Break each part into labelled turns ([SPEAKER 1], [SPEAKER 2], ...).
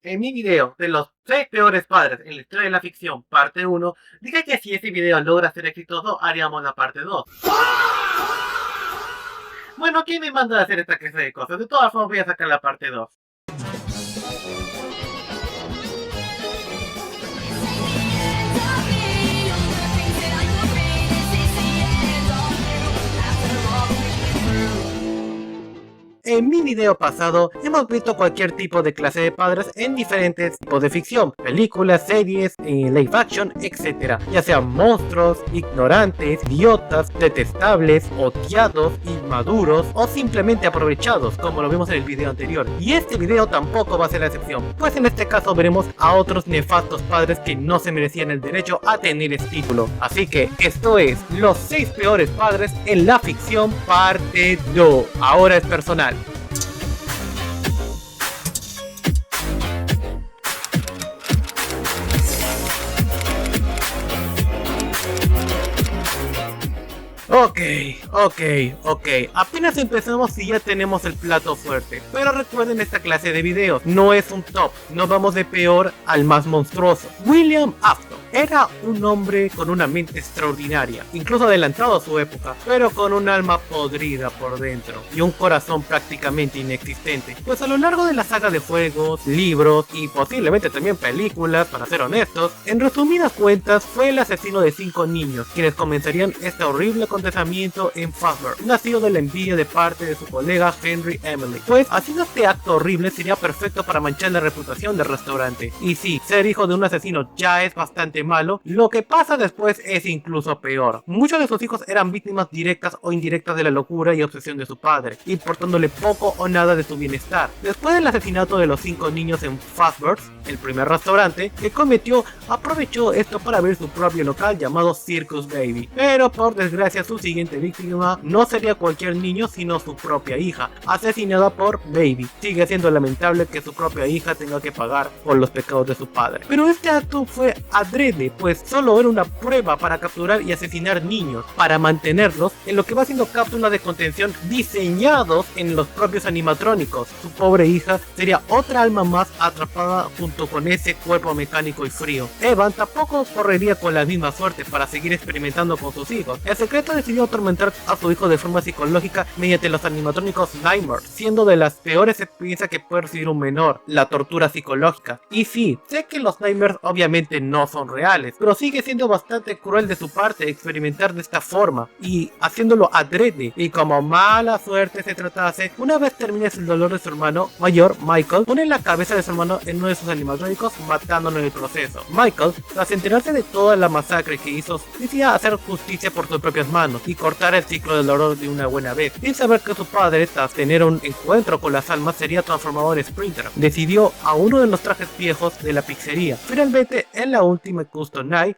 [SPEAKER 1] En mi video de los 6 peores padres en la historia de la ficción, parte 1, dije que si ese video logra ser exitoso, haríamos la parte 2. Bueno, ¿quién me manda a hacer esta clase de cosas? De todas formas voy a sacar la parte 2. En mi video pasado hemos visto cualquier tipo de clase de padres en diferentes tipos de ficción, películas, series, live action, etc. Ya sean monstruos, ignorantes, idiotas, detestables, odiados, inmaduros o simplemente aprovechados, como lo vimos en el video anterior. Y este video tampoco va a ser la excepción, pues en este caso veremos a otros nefastos padres que no se merecían el derecho a tener este título. Así que esto es los 6 peores padres en la ficción parte 2. Ahora es personal. Ok. Apenas empezamos y ya tenemos el plato fuerte. Pero recuerden esta clase de videos, no es un top, no vamos de peor al más monstruoso. William Afton era un hombre con una mente extraordinaria, incluso adelantado a su época, pero con un alma podrida por dentro y un corazón prácticamente inexistente. Pues a lo largo de la saga de juegos, libros y posiblemente también películas, para ser honestos, en resumidas cuentas fue el asesino de 5 niños quienes comenzarían este horrible acontecimiento en Fazbear, nacido de la envidia de parte de su colega Henry Emily. Pues haciendo este acto horrible sería perfecto para manchar la reputación del restaurante. Y sí, ser hijo de un asesino ya es bastante malo, lo que pasa después es incluso peor. Muchos de sus hijos eran víctimas directas o indirectas de la locura y obsesión de su padre, importándole poco o nada de su bienestar. Después del asesinato de los 5 niños en Fazbear, el primer restaurante que cometió, aprovechó esto para abrir su propio local llamado Circus Baby. Pero por desgracia su siguiente víctima no sería cualquier niño sino su propia hija, asesinada por Baby. Sigue siendo lamentable que su propia hija tenga que pagar por los pecados de su padre. Pero este acto fue adrede, pues solo era una prueba para capturar y asesinar niños, para mantenerlos en lo que va siendo cápsulas de contención diseñados en los propios animatrónicos. Su pobre hija sería otra alma más atrapada junto con ese cuerpo mecánico y frío. Evan tampoco correría con la misma suerte para seguir experimentando con sus hijos. El secreto decidió atormentar a su hijo de forma psicológica mediante los animatrónicos Nightmare, siendo de las peores experiencias que puede recibir un menor, la tortura psicológica. Y sí, sé que los Nightmares obviamente no son reales, pero sigue siendo bastante cruel de su parte experimentar de esta forma y haciéndolo adrede. Y como mala suerte se tratase, una vez termine el dolor de su hermano mayor, Michael pone la cabeza de su hermano en uno de sus animatrónicos, matándolo en el proceso. Michael, tras enterarse de toda la masacre que hizo, decía hacer justicia por sus propias manos y cortar el ciclo del dolor de una buena vez. Sin saber que su padre, tras tener un encuentro con las almas, sería transformado en Sprinter. Decidió a uno de los trajes viejos de la pizzería. Finalmente, en la última Custom Night,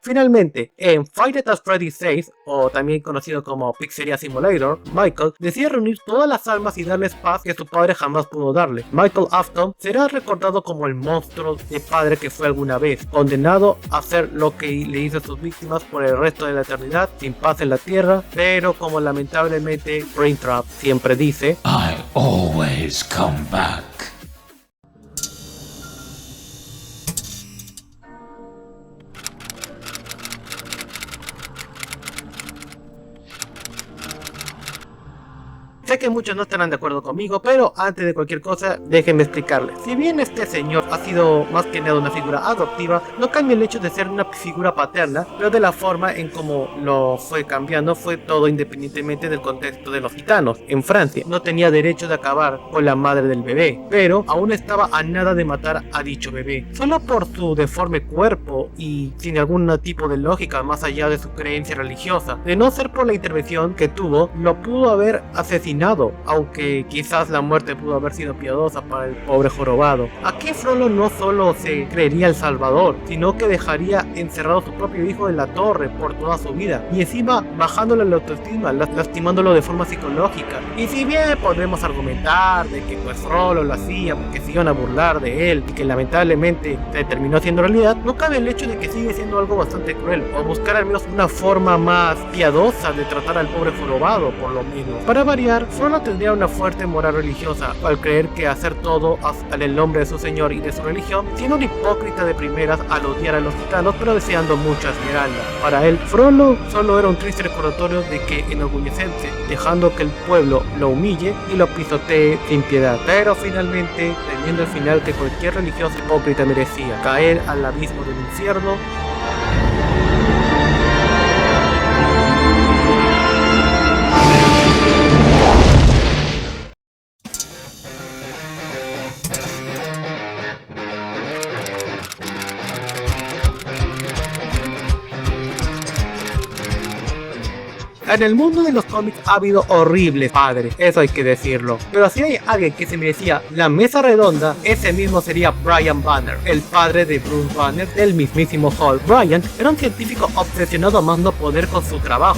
[SPEAKER 1] en Fight at Freddy's 6, o también conocido como Pizzeria Simulator, Michael decide reunir todas las almas y darles paz que su padre jamás pudo darle. Michael Afton será recordado como el monstruo de padre que fue alguna vez, condenado a hacer lo que le hizo a sus víctimas por el resto de la eternidad, sin paz en la tierra, pero como lamentablemente Braintrap siempre dice,
[SPEAKER 2] I always come back.
[SPEAKER 1] Sé que muchos no estarán de acuerdo conmigo, pero antes de cualquier cosa, déjenme explicarles. Si bien este señor ha sido más que nada una figura adoptiva, no cambia el hecho de ser una figura paterna, pero de la forma en cómo lo fue cambiando fue todo independientemente del contexto de los gitanos. En Francia no tenía derecho de acabar con la madre del bebé, pero aún estaba a nada de matar a dicho bebé. Solo por su deforme cuerpo y sin algún tipo de lógica más allá de su creencia religiosa. De no ser por la intervención que tuvo, lo pudo haber asesinado, aunque quizás la muerte pudo haber sido piadosa para el pobre jorobado. Aquí Frollo no solo se creería el salvador, sino que dejaría encerrado a su propio hijo en la torre por toda su vida, y encima bajándole la autoestima, lastimándolo de forma psicológica. Y si bien podemos argumentar de que pues Frollo lo hacía porque se iban a burlar de él y que lamentablemente se terminó haciendo realidad, no cabe el hecho de que sigue siendo algo bastante cruel, o buscar al menos una forma más piadosa de tratar al pobre jorobado, por lo menos. Para variar, Frollo tendría una fuerte moral religiosa al creer que hacer todo en el nombre de su señor y de su religión, siendo un hipócrita de primeras al odiar a los titanos pero deseando mucha esmeralda. Para él, Frollo solo era un triste recordatorio de que enorgullecerse, dejando que el pueblo lo humille y lo pisotee sin piedad, pero finalmente teniendo el final que cualquier religioso hipócrita merecía, caer al abismo del infierno. En el mundo de los cómics ha habido horribles padres, eso hay que decirlo. Pero si hay alguien que se merecía la mesa redonda, ese mismo sería Brian Banner, el padre de Bruce Banner, del mismísimo Hulk. Brian era un científico obsesionado a más no poder con su trabajo,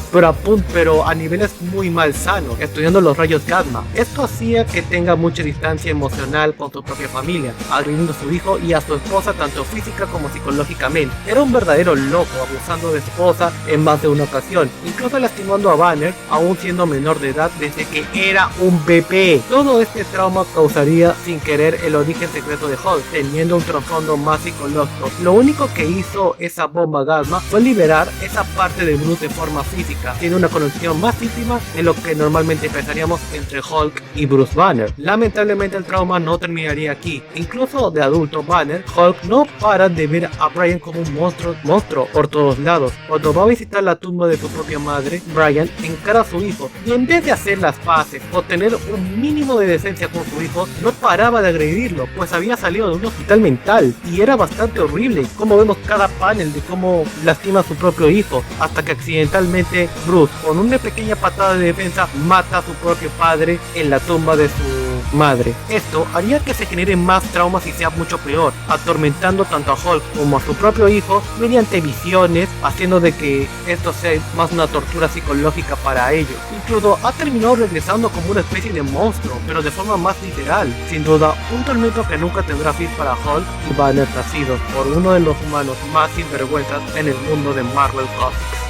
[SPEAKER 1] pero a niveles muy malsanos, estudiando los rayos gamma. Esto hacía que tenga mucha distancia emocional con su propia familia, agrediendo a su hijo y a su esposa tanto física como psicológicamente. Era un verdadero loco, abusando de su esposa en más de una ocasión, incluso lastimando a Banner aún siendo menor de edad desde que era un bebé. Todo este trauma causaría sin querer el origen secreto de Hulk, teniendo un trasfondo más psicológico. Lo único que hizo esa bomba gamma fue liberar esa parte de Bruce de forma física, tiene una conexión más íntima de lo que normalmente pensaríamos entre Hulk y Bruce Banner. Lamentablemente el trauma no terminaría aquí. Incluso de adulto Banner, Hulk no para de ver a Brian como un monstruo por todos lados. Cuando va a visitar la tumba de su propia madre, Brian encara a su hijo y en vez de hacer las paces o tener un mínimo de decencia con su hijo, no paraba de agredirlo, pues había salido de un hospital mental y era bastante horrible como vemos cada panel de cómo lastima a su propio hijo, hasta que accidentalmente Bruce, con una pequeña patada de defensa, mata a su propio padre en la tumba de su madre. Esto haría que se generen más traumas y sea mucho peor, atormentando tanto a Hulk como a su propio hijo mediante visiones, haciendo de que esto sea más una tortura psicológica para ellos. Incluso ha terminado regresando como una especie de monstruo, pero de forma más literal. Sin duda, un tormento que nunca tendrá fin para Hulk y Banner, nacidos por uno de los humanos más sinvergüenzas en el mundo de Marvel Comics.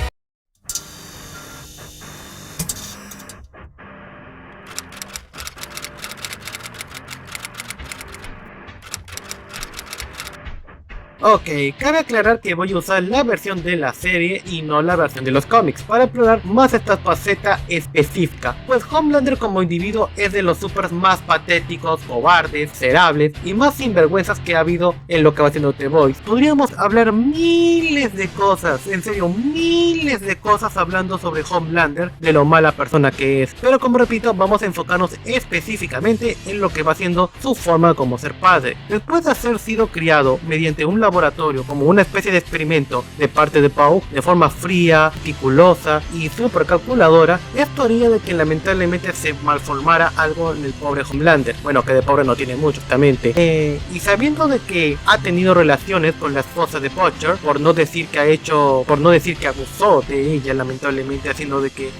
[SPEAKER 1] Ok, cabe aclarar que voy a usar la versión de la serie y no la versión de los cómics para explorar más esta faceta específica, pues Homelander como individuo es de los supers más patéticos, cobardes, miserables y más sinvergüenzas que ha habido en lo que va haciendo The Voice. Podríamos hablar miles de cosas, en serio, miles de cosas hablando sobre Homelander, de lo mala persona que es, pero como repito, vamos a enfocarnos específicamente en lo que va siendo su forma como ser padre. Después de haber sido criado mediante un laboratorio como una especie de experimento de parte de Paul, de forma fría, meticulosa y súper calculadora, esto haría de que lamentablemente se malformara algo en el pobre Homelander. Bueno, que de pobre no tiene mucho, justamente. Y sabiendo de que ha tenido relaciones con la esposa de Butcher, por no decir que abusó de ella, lamentablemente, haciendo de que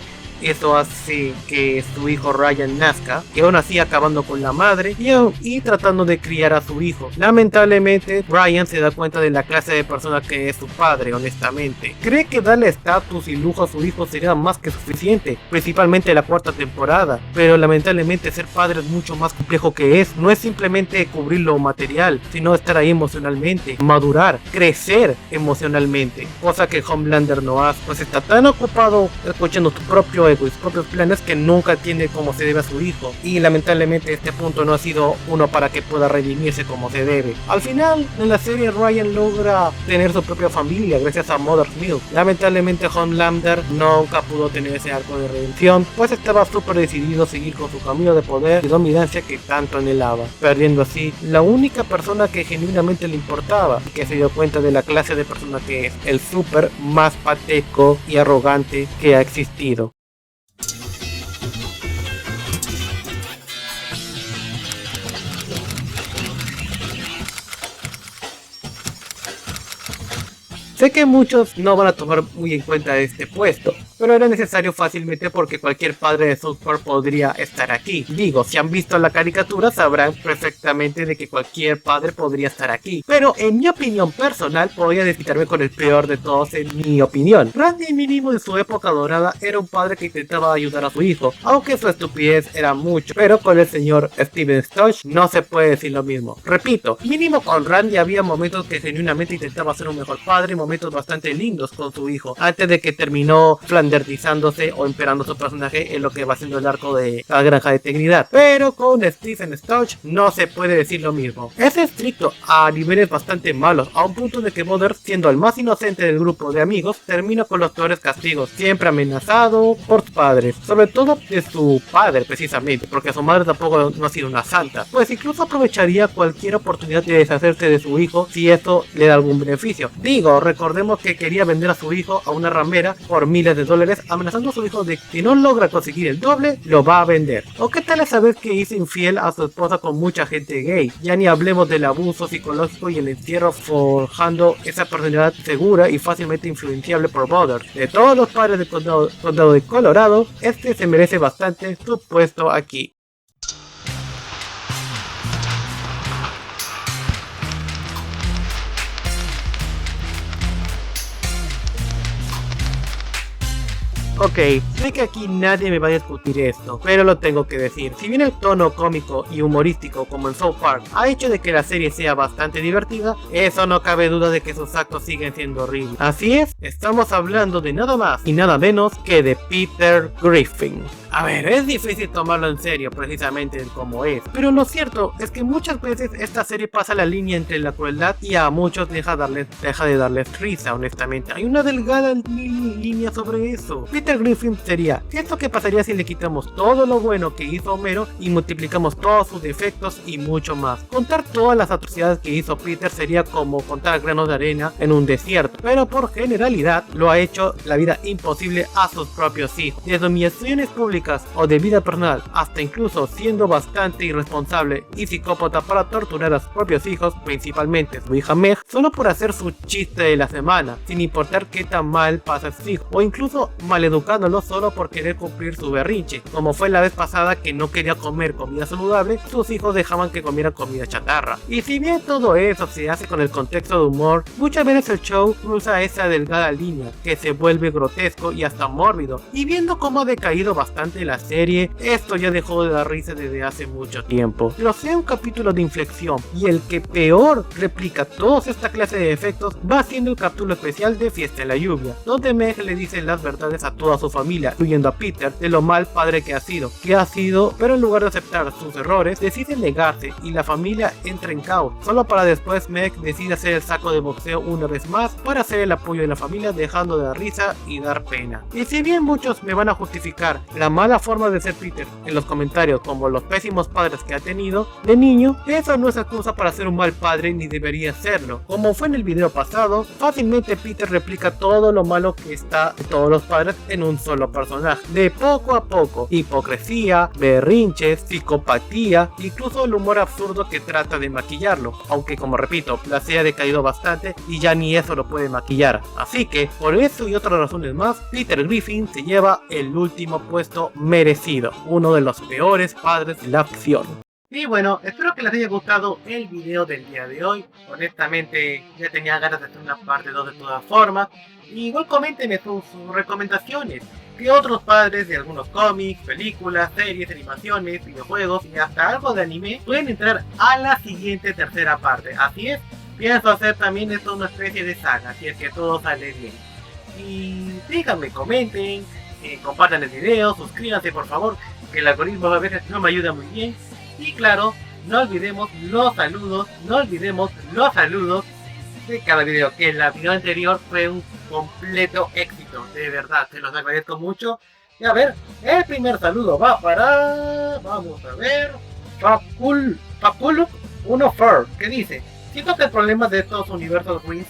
[SPEAKER 1] eso hace que su hijo Ryan nazca, y aún así acabando con la madre y tratando de criar a su hijo. Lamentablemente, Ryan se da cuenta de la clase de persona que es su padre, honestamente. Cree que darle estatus y lujo a su hijo sería más que suficiente, principalmente la cuarta temporada, pero lamentablemente ser padre es mucho más complejo que es. No es simplemente cubrir lo material, sino estar ahí emocionalmente, madurar, crecer emocionalmente, cosa que Homelander no hace, pues está tan ocupado escuchando su propio sus propios planes que nunca entiende cómo se debe a su hijo, y lamentablemente este punto no ha sido uno para que pueda redimirse como se debe. Al final en la serie Ryan logra tener su propia familia gracias a Mother's Milk. Lamentablemente Homelander nunca pudo tener ese arco de redención, pues estaba súper decidido a seguir con su camino de poder y dominancia que tanto anhelaba, perdiendo así la única persona que genuinamente le importaba y que se dio cuenta de la clase de persona que es, el súper más patético y arrogante que ha existido. Sé que muchos no van a tomar muy en cuenta este puesto, pero era necesario fácilmente porque cualquier padre de South Park podría estar aquí. Digo, si han visto la caricatura sabrán perfectamente de que cualquier padre podría estar aquí, pero en mi opinión personal podría desquitarme con el peor de todos en mi opinión. Randy mínimo de su época dorada era un padre que intentaba ayudar a su hijo, aunque su estupidez era mucho, pero con el señor Steven Stotch no se puede decir lo mismo. Repito, mínimo con Randy había momentos que genuinamente intentaba ser un mejor padre y momentos bastante lindos con su hijo, antes de que terminó flandertizándose o emperando su personaje en lo que va siendo el arco de la granja de Trinidad. Pero con Steven Stotch no se puede decir lo mismo. Es estricto a niveles bastante malos, a un punto de que Butters, siendo el más inocente del grupo de amigos, termina con los peores castigos, siempre amenazado por sus padres, sobre todo de su padre precisamente, porque su madre tampoco no ha sido una santa, pues incluso aprovecharía cualquier oportunidad de deshacerse de su hijo si esto le da algún beneficio. Digo, recordemos que quería vender a su hijo a una ramera por miles de dólares, amenazando a su hijo de que si no logra conseguir el doble, lo va a vender. ¿O qué tal esa vez que hizo infiel a su esposa con mucha gente gay? Ya ni hablemos del abuso psicológico y el encierro, forjando esa personalidad segura y fácilmente influenciable por Butters. De todos los padres del condado de Colorado, este se merece bastante su puesto aquí. Ok, sé que aquí nadie me va a discutir esto, pero lo tengo que decir. Si bien el tono cómico y humorístico como en South Park ha hecho de que la serie sea bastante divertida, eso no cabe duda de que sus actos siguen siendo horribles. Así es, estamos hablando de nada más y nada menos que de Peter Griffin. A ver, es difícil tomarlo en serio precisamente como es, pero lo cierto es que muchas veces esta serie pasa la línea entre la crueldad y a muchos deja de darles risa, honestamente. Hay una delgada línea sobre eso. Peter Griffin sería, ¿qué es lo que pasaría si le quitamos todo lo bueno que hizo Homero y multiplicamos todos sus defectos y mucho más? Contar todas las atrocidades que hizo Peter sería como contar granos de arena en un desierto, pero por generalidad lo ha hecho la vida imposible a sus propios hijos, desde humillaciones públicas o de vida personal, hasta incluso siendo bastante irresponsable y psicópata para torturar a sus propios hijos, principalmente su hija Meg, solo por hacer su chiste de la semana, sin importar qué tan mal pasa a sus hijos, o incluso maleducándolo solo por querer cumplir su berrinche, como fue la vez pasada que no quería comer comida saludable, sus hijos dejaban que comiera comida chatarra. Y si bien todo eso se hace con el contexto de humor, muchas veces el show cruza esa delgada línea que se vuelve grotesco y hasta mórbido, y viendo cómo ha decaído bastante la serie, esto ya dejó de dar risa desde hace mucho tiempo. Pero sea un capítulo de inflexión y el que peor replica toda esta clase de efectos va siendo el capítulo especial de Fiesta en la Lluvia, donde Meg le dice las verdades a toda su familia, incluyendo a Peter, de lo mal padre que ha sido, pero en lugar de aceptar sus errores, decide negarse y la familia entra en caos, solo para después Meg decide hacer el saco de boxeo una vez más para hacer el apoyo de la familia, dejando de dar risa y dar pena. Y si bien muchos me van a justificar la mala forma de ser Peter en los comentarios como los pésimos padres que ha tenido de niño, eso no es excusa para ser un mal padre ni debería serlo. Como fue en el video pasado, fácilmente Peter replica todo lo malo que está de todos los padres en un solo personaje. De poco a poco, hipocresía, berrinches, psicopatía, incluso el humor absurdo que trata de maquillarlo, aunque como repito, la serie ha decaído bastante y ya ni eso lo puede maquillar. Así que, por eso y otras razones más, Peter Griffin se lleva el último puesto merecido, uno de los peores padres de la ficción. Y bueno, espero que les haya gustado el video del día de hoy. Honestamente ya tenía ganas de hacer una parte 2 de todas formas. Y igual coméntenme sus recomendaciones. ¿Qué otros padres de algunos cómics, películas, series, animaciones, videojuegos y hasta algo de anime pueden entrar a la siguiente tercera parte? Así es, pienso hacer también esto una especie de saga, si es que todo sale bien. Y díganme, comenten, compartan el video, suscríbanse por favor, que el algoritmo a veces no me ayuda muy bien. Y claro, no olvidemos los saludos de cada video, que el video anterior fue un completo éxito, de verdad, se los agradezco mucho. Y a ver, el primer saludo va para, vamos a ver, Papulu 1 que dice: siento que el problema de estos universos Wins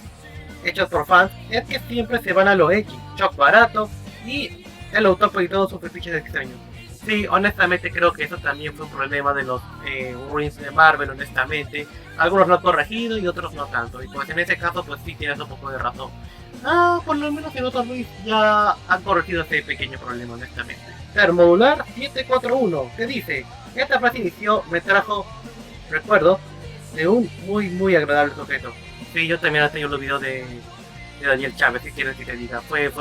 [SPEAKER 1] hechos por fans es que siempre se van a lo X, shock barato y el autor y todos sus fetiches extraños. Sí, honestamente creo que eso también fue un problema de los ruins de Marvel, honestamente. Algunos lo han corregido y otros no tanto. Y pues en ese caso, pues sí tienes un poco de razón. Por lo menos en otros ruins ya han corregido ese pequeño problema, honestamente. Termodular 741, ¿qué dice? Esta frase inició me trajo recuerdo de un muy agradable sujeto. Sí, yo también he tenido los videos de Daniel Chávez, si quieres que te diga. Fue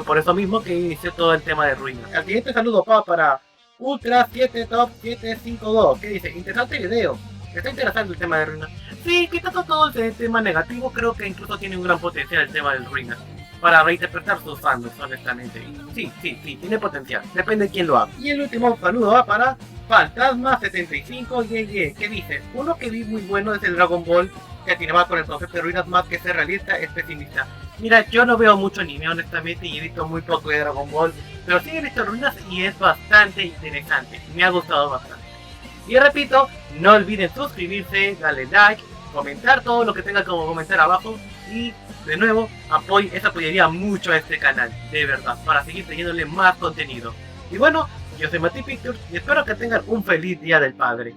[SPEAKER 1] por eso mismo que inició todo el tema de ruinas. El siguiente saludo para Ultra 7 Top 752, que dice, interesante video. Está interesante el tema de ruinas. Sí, quitando todo el tema negativo, creo que incluso tiene un gran potencial el tema de ruinas. Para reinterpretar sus fandoms, honestamente. Y sí, tiene potencial. Depende de quién lo haga. Y el último saludo va para Fantasma75 que dice, uno que vi muy bueno es el Dragon Ball, que tiene más con el concepto de ruinas, más que ser realista, es pesimista. Mira, yo no veo mucho anime, honestamente, y he visto muy poco de Dragon Ball, pero sí he visto ruinas y es bastante interesante. Me ha gustado bastante. Y repito, no olviden suscribirse, darle like, comentar todo lo que tenga como comentar abajo y de nuevo, eso apoyaría mucho a este canal, de verdad, para seguir teniéndole más contenido. Y bueno, yo soy Mati Pictures y espero que tengan un feliz día del padre.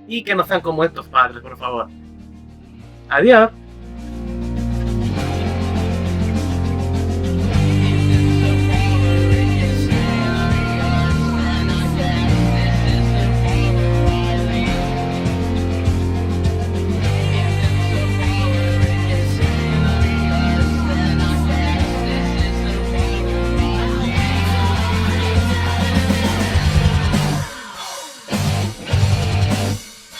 [SPEAKER 1] Y que no sean como estos padres, por favor. Adiós.